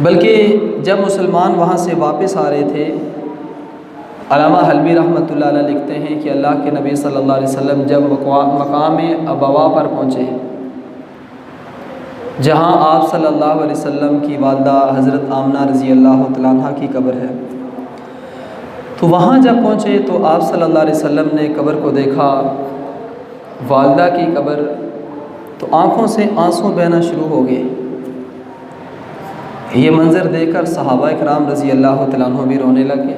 बल्कि जब मुसलमान वहाँ से वापस आ रहे थे, अल्लामा हल्बी रहमतुल्लाह अलैह लिखते हैं कि अल्लाह के नबी सल्लल्लाहु अलैहि वसल्लम जब मकाम अबवा पर पहुँचे, जहाँ आप सल्लल्लाहु अलैहि वसल्लम की वालदा हज़रत आमना रज़ी अल्लाह तआला अन्हा की कब्र है, तो वहाँ जब पहुँचे तो आप सल्लल्लाहु अलैहि वसल्लम ने कब्र को देखा, वालदा की कब्र, तो आँखों से आंसू बहना शुरू हो गए। ये मंज़र देखकर सहाबा इकराम रज़ी अल्लाह तआला अन्हुम भी रोने लगे।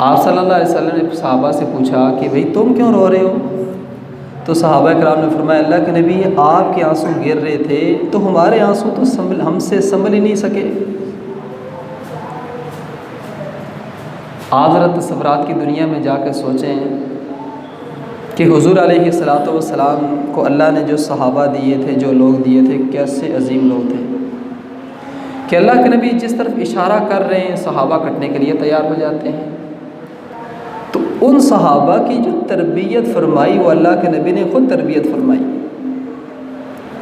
आप सल्लल्लाहु अलैहि वसल्लम ने सहाबा से पूछा कि भाई तुम क्यों रो रहे हो? तो सहाबा इकराम ने फरमाया, अल्लाह के नबी आपके आंसू गिर रहे थे तो हमारे आंसू तो हमसे संभल ही नहीं सके। आप ज़रा तसव्वुरात की दुनिया में जाकर सोचें कि हुज़ूर अलैहिस्सलातु वस्सलाम को अल्लाह ने जो सहाबा दिए थे, जो लोग दिए थे, कैसे अजीम लोग थे कि अल्लाह के नबी जिस तरफ इशारा कर रहे हैं सहाबा कटने के लिए तैयार हो जाते हैं। तो उन सहाबा की जो तरबियत फरमाई वो अल्लाह के नबी ने ख़ुद तरबियत फरमाई।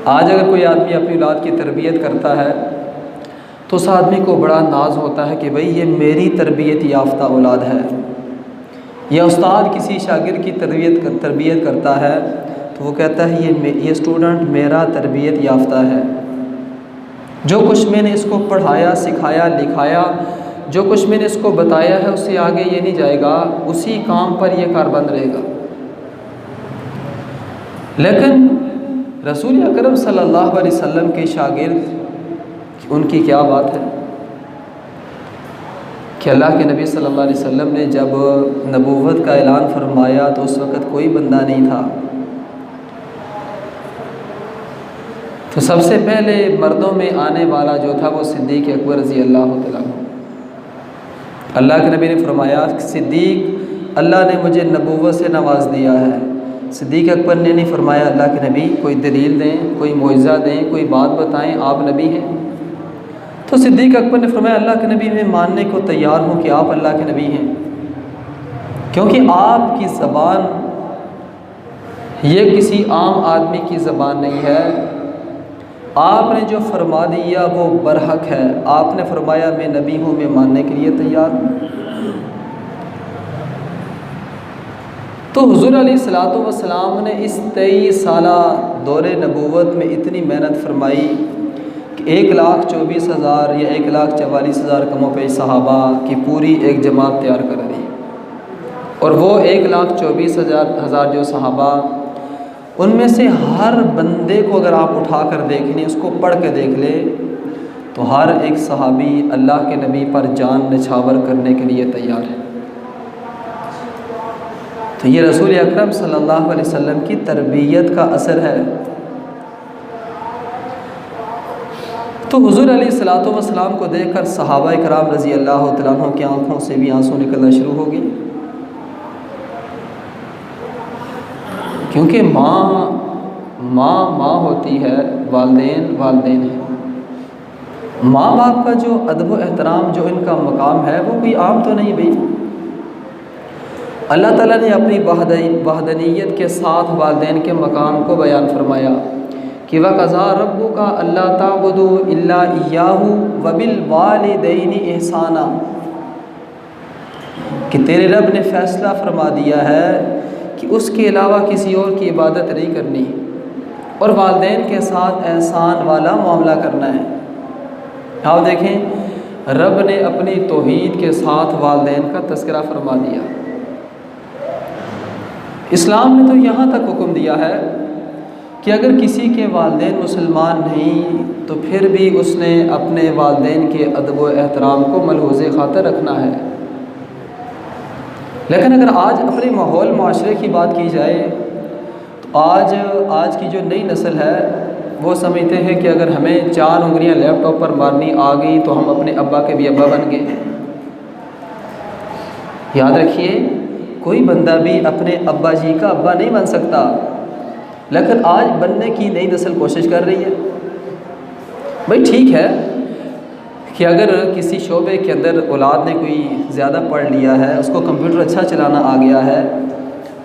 आज अगर कोई आदमी अपनी औलाद की तरबियत करता है तो उस आदमी को बड़ा नाज होता है कि भाई ये मेरी तरबियत याफ्ता औलाद है। या उस्ताद किसी शागिर्द की तरबियत करता है तो वो कहता है ये स्टूडेंट मेरा तरबियत याफ्ता है। जो कुछ मैंने इसको पढ़ाया, सिखाया, लिखाया, जो कुछ मैंने इसको बताया है उससे आगे ये नहीं जाएगा, उसी काम पर ये कारबंद रहेगा। लेकिन रसूल अकरम सल्लल्लाहु अलैहि वसल्लम के शागिर्द, उनकी क्या बात है कि अल्लाह के नबी सल्लल्लाहु अलैहि वसल्लम ने जब नबूवत का ऐलान फरमाया तो उस वक़्त कोई बंदा नहीं था। तो सबसे पहले मर्दों में आने वाला जो था वो सिद्दीक़ अकबर रज़ी अल्लाह तआला अन्हु। अल्लाह के नबी ने फरमाया, सिद्दीक़ अल्लाह ने मुझे नबूवत से नवाज दिया है। सिद्दीक़ अकबर ने नहीं फरमाया, अल्लाह के नबी कोई दलील दें, कोई मुइज़ा दें, कोई बात बताएं, आप नबी हैं। तो सिद्दीक़ अकबर ने फरमाया, अल्लाह के नबी मैं मानने को तैयार हूँ कि आप अल्लाह के नबी हैं, क्योंकि आपकी ज़बान ये किसी आम आदमी की ज़बान नहीं है। आपने जो फरमा दिया वो बरहक है। आपने फरमाया मैं नबी हूँ, मैं मानने के लिए तैयार हूँ। तो हुज़ूर अलैहिस्सलातु वस्सलाम ने इस 23 साला दौरे नबूवत में इतनी मेहनत फरमाई कि 1,24,000 या 1,44,000 कमों पे सहाबा की पूरी एक जमात तैयार कर दी। और वो 1,24,000 जो सहाबा, उनमें से हर बंदे को अगर आप उठा कर देख लें, उसको पढ़ के देख लें, तो हर एक सहाबी अल्लाह के नबी पर जान निछावर करने के लिए तैयार है। तो ये रसूल अकरम सल्लल्लाहु अलैहि वसल्लम की तरबियत का असर है। तो हुज़ूर अलैहिस्सलातु वस्सलाम को देखकर सहाबा इकराम रज़ी अल्लाह तआला अन्हुम की आँखों से भी आंसू निकलना शुरू हो गए, क्योंकि माँ होती है, वालदेन है। माँ बाप का जो अदब व एहतराम, जो इनका मकाम है, वो कोई आम तो नहीं भाई। अल्लाह ताला ने अपनी वहदनीयत के साथ वालदेन के मकाम को बयान फरमाया कि वक़ज़ा रब्बुका अल्ला ताबुदू इल्ला इय्याहु व बिल वालिदैनि इहसाना, कि तेरे रब ने फ़ैसला फरमा दिया है कि उसके अलावा किसी और की इबादत नहीं करनी और वालिदैन के साथ एहसान वाला मामला करना है। आप देखें, रब ने अपनी तौहीद के साथ वालिदैन का तज़किरा फरमा दिया। इस्लाम ने तो यहाँ तक हुक्म दिया है कि अगर किसी के वालिदैन मुसलमान नहीं तो फिर भी उसने अपने वालिदैन के अदब व एहतराम को मलहूज़े ख़ातर रखना है। लेकिन अगर आज अपने माहौल माशरे की बात की जाए तो आज की जो नई नस्ल है वो समझते हैं कि अगर हमें 4 उंगलियां लैपटॉप पर मारनी आ गई तो हम अपने अब्बा के भी अब्बा बन गए। याद रखिए, कोई बंदा भी अपने अब्बा जी का अब्बा नहीं बन सकता, लेकिन आज बनने की नई नस्ल कोशिश कर रही है। भाई ठीक है कि अगर किसी शोबे के अंदर औलाद ने कोई ज़्यादा पढ़ लिया है, उसको कंप्यूटर अच्छा चलाना आ गया है,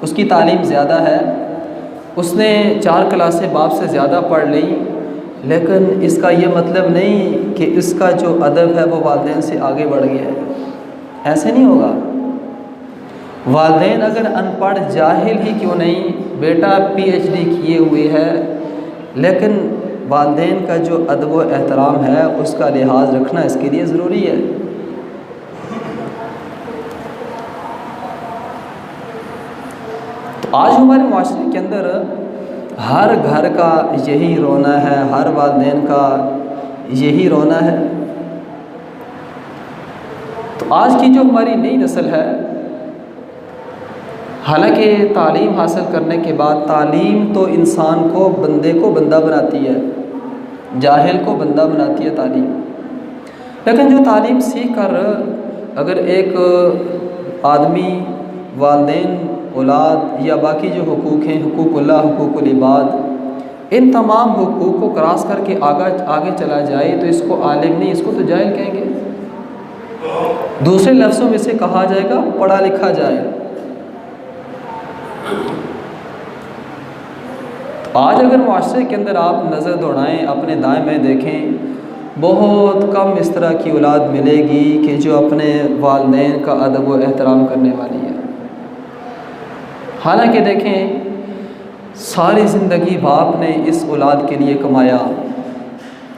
उसकी तालीम ज़्यादा है, उसने 4 क्लासें बाप से ज़्यादा पढ़ ली, लेकिन इसका ये मतलब नहीं कि इसका जो अदब है वो वालिदैन से आगे बढ़ गया है, ऐसे नहीं होगा। वालिदैन अगर अनपढ़ जाहिल ही क्यों नहीं, बेटा PhD किए हुए है, लेकिन वालिदैन का जो अदब व एहतराम है उसका लिहाज रखना इसके लिए ज़रूरी है। तो आज हमारे माशरे के अंदर हर घर का यही रोना है, हर वालिदैन का यही रोना है। तो आज की जो हमारी नई नस्ल है, हालांकि तालीम हासिल करने के बाद तालीम तो इंसान को बंदे को बंदा बनाती है, जाहिल को बंदा बनाती है तालीम। लेकिन जो तालीम सीख कर अगर एक आदमी वालिदैन, औलाद या बाकी जो हुकूक हैं, हुकूकुल्लाह, हुकूकुल इबाद, इन तमाम हुकूक को क्रॉस करके आगे चला जाए तो इसको आलिम नहीं, इसको तो जाहिल कहेंगे। दूसरे लफ्ज़ों में से कहा जाएगा पढ़ा लिखा जाए। तो आज अगर माशरे के अंदर आप नज़र दौड़ाएं, अपने दाएं में देखें, बहुत कम इस तरह की औलाद मिलेगी कि जो अपने वालिदैन का अदब व एहतराम करने वाली है। हालांकि देखें, सारी ज़िंदगी बाप ने इस औलाद के लिए कमाया,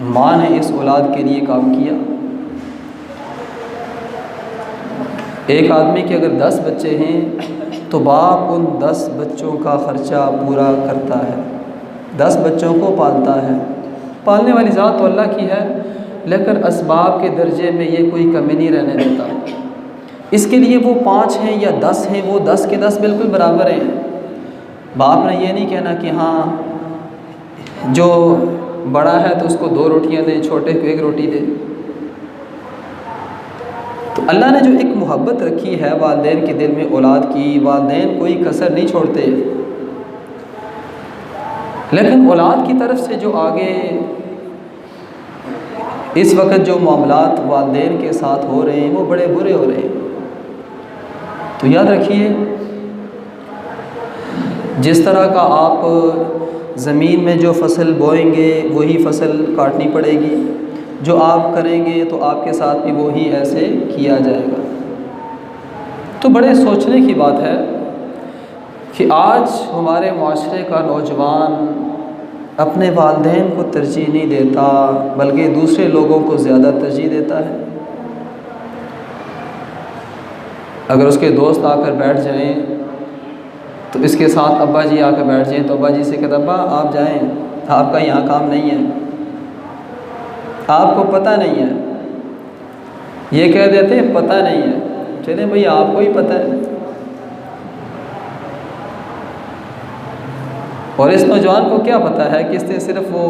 माँ ने इस औलाद के लिए काम किया। एक आदमी के अगर 10 बच्चे हैं तो बाप उन 10 बच्चों का ख़र्चा पूरा करता है, 10 बच्चों को पालता है। पालने वाली ज़ात तो अल्लाह की है, लेकिन असबाब के दर्जे में ये कोई कमी नहीं रहने देता। इसके लिए वो 5 हैं या 10 हैं, वो 10 के 10 बिल्कुल बराबर हैं। बाप ने ये नहीं कहना कि हाँ जो बड़ा है तो उसको 2 रोटियां दे, छोटे को 1 रोटी दे। तो अल्लाह ने जो एक मोहब्बत रखी है वालिदैन के दिल में औलाद की, वालिदैन कोई कसर नहीं छोड़ते। लेकिन औलाद की तरफ से जो आगे इस वक्त जो मामलात वालिदैन के साथ हो रहे हैं वो बड़े बुरे हो रहे हैं। तो याद रखिए, जिस तरह का आप ज़मीन में जो फसल बोएंगे वही फसल काटनी पड़ेगी, जो आप करेंगे तो आपके साथ भी वही ऐसे किया जाएगा। तो बड़े सोचने की बात है कि आज हमारे माशरे का नौजवान अपने वालिदैन को तरजीह नहीं देता, बल्कि दूसरे लोगों को ज़्यादा तरजीह देता है। अगर उसके दोस्त आकर बैठ जाएं तो इसके साथ अब्बा जी आकर बैठ जाएं तो अब्बा जी से कहता अब्बा आप जाएं, आपका यहाँ काम नहीं है, आपको पता नहीं है। ये कह देते हैं पता नहीं है, चले भाई आपको ही पता है। और इस नौजवान को क्या पता है कि इसने सिर्फ वो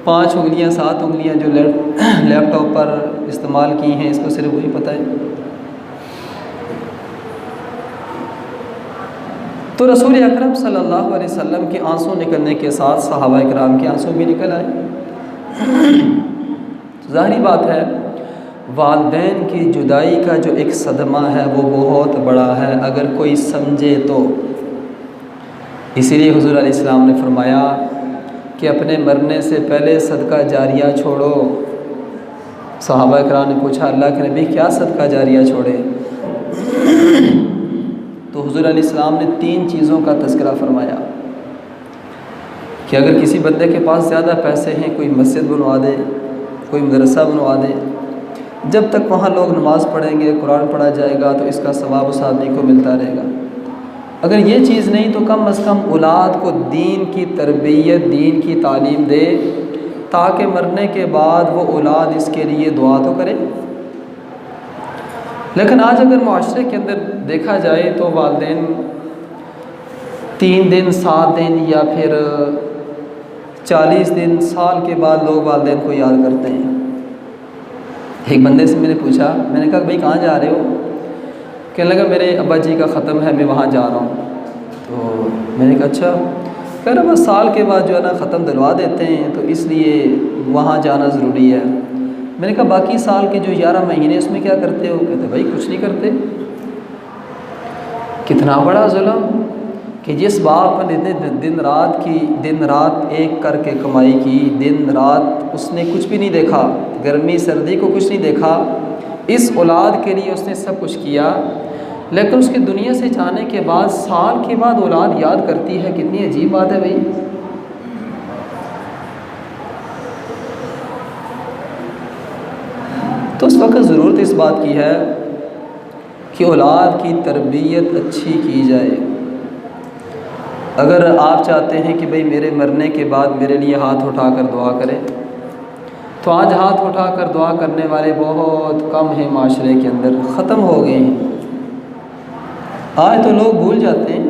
5 उंगलियाँ 7 उंगलियाँ जो लैपटॉप पर इस्तेमाल की हैं, इसको सिर्फ वही पता है। तो रसूल अकरम सल्लल्लाहु अलैहि वसल्लम के आंसू निकलने के साथ सहाबा इकराम के आंसू भी निकल आए। ज़ाहिरी बात है, वालिदैन की जुदाई का जो एक सदमा है वो बहुत बड़ा है, अगर कोई समझे तो। इसीलिए हुज़ूर अलैहिस्सलाम ने फरमाया कि अपने मरने से पहले सदका जारिया छोड़ो। सहाबा इकराम ने पूछा अल्लाह के नबी क्या सदका जारिया छोड़े? तो हुज़ूर अलैहिस्सलाम ने 3 चीज़ों का तज़किरा फरमाया कि अगर किसी बंदे के पास ज़्यादा पैसे हैं, कोई मस्जिद बनवा दे, कोई मदरसा बनवा दे, जब तक वहाँ लोग नमाज़ पढ़ेंगे, कुरान पढ़ा जाएगा तो इसका सवाब उस आदमी को मिलता रहेगा। अगर ये चीज़ नहीं तो कम अज़ कम औलाद को दीन की तरबियत, दीन की तालीम दे, ताकि मरने के बाद वो औलाद इसके लिए दुआ तो करे। लेकिन आज अगर माशरे के अंदर देखा जाए तो वालिदैन 3 दिन, 7 दिन या फिर 40 दिन, साल के बाद लोग वालिदैन को याद करते हैं। एक बंदे से मैंने पूछा, मैंने कहा भाई कहाँ जा रहे हो? कहने लगा मेरे अब्बा जी का ख़त्म है, मैं वहाँ जा रहा हूँ। तो मैंने कहा अच्छा। कह रहा बस साल के बाद जो है ना ख़त्म दिलवा देते हैं तो इसलिए वहाँ जाना ज़रूरी है। मैंने कहा बाकी साल के जो 11 महीने उसमें क्या करते हो? कहते भाई कुछ नहीं करते। कितना बड़ा जुल्म कि जिस बाप ने दिन रात एक करके कमाई की, दिन रात उसने कुछ भी नहीं देखा, गर्मी सर्दी को कुछ नहीं देखा, इस औलाद के लिए उसने सब कुछ किया, लेकिन उसके दुनिया से जाने के बाद साल के बाद औलाद याद करती है। कितनी अजीब बात है भाई। तो उस वक्त ज़रूरत इस बात की है कि औलाद की तरबियत अच्छी की जाए। अगर आप चाहते हैं कि भाई मेरे मरने के बाद मेरे लिए हाथ उठाकर दुआ करें, तो आज हाथ उठाकर दुआ करने वाले बहुत कम हैं, माशरे के अंदर ख़त्म हो गए हैं। आज तो लोग भूल जाते हैं